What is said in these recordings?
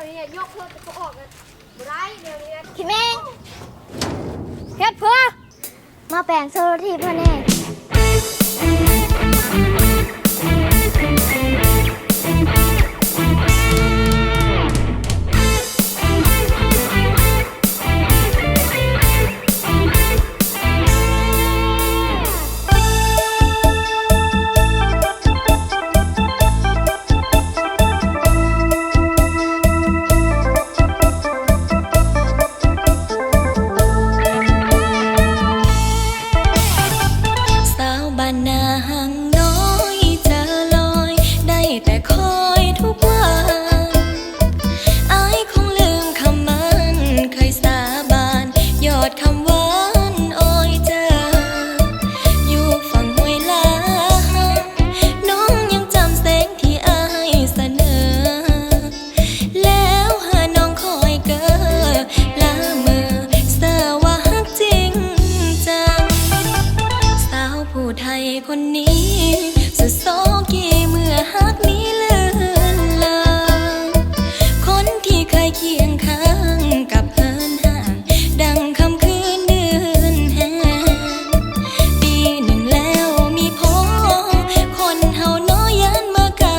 นี้ยกเพื่อจะออกกันไรเดี๋ยวนี้คิดแม่งเฮ็ดเพื่อมาแปลงโซโลทีเพื่อนเองคนนี้สุดโซกีเมื่อฮักนี้เลือนลางคนที่เคยเคียงข้างกับเฮินห่างดังคำคืนเดือนแห่ปีหนึ่งแล้วมีพอคนเฮาน้อยยันเมื่อไกล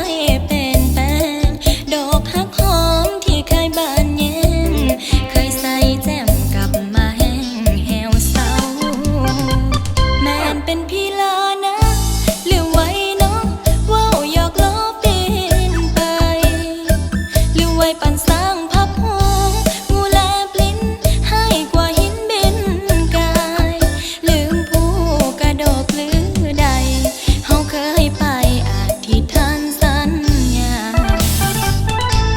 เป็นแปลงดอกฮักหอมที่เคยบานแย้มเคยใส่แจ่มกลับมาแห้งแหวเศร้าแม่นเป็นพี่ลาปันสร้างพับหูงูแลปลิ้นให้กว่าหินบินกายลืมผู้กระโดดหรือใดเฮาเคยไปอธิษฐานสัญญา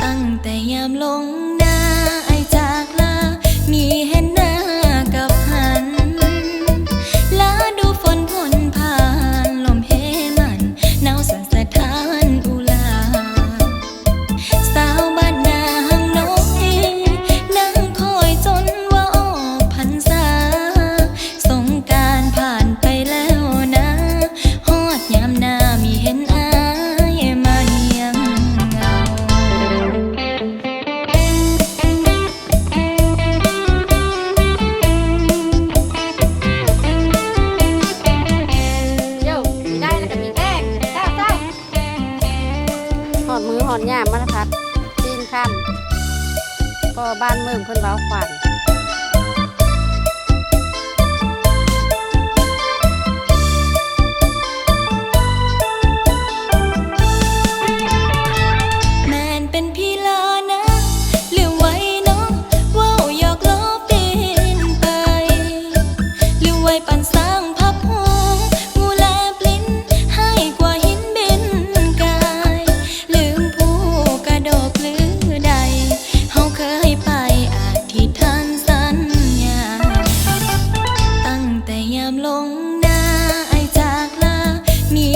ตั้งแต่ยามลงหน้าไอจากลามีเห็นหน้ากับหันลาดูฝนพลผ่านลมเฮมันหนาวสั่นสะท้านอุลาสาวบ้านมือหอนหยามมันพัดจีนข้ามก็บ้านเมืองคนเว้าขวัญแม่นเป็นพี่ลานะเรื่องไว้เนาะว่าวหยอกล้อเป็นไปเรื่องไว้ปันสร้างพับหูงูแลปลิ้นให้กว่าหินบินกายลืมผู้กระโดดหรือใดเฮาเคยไปอธิษฐานสัญญาตั้งแต่ยามลงหน้าไอจากลามี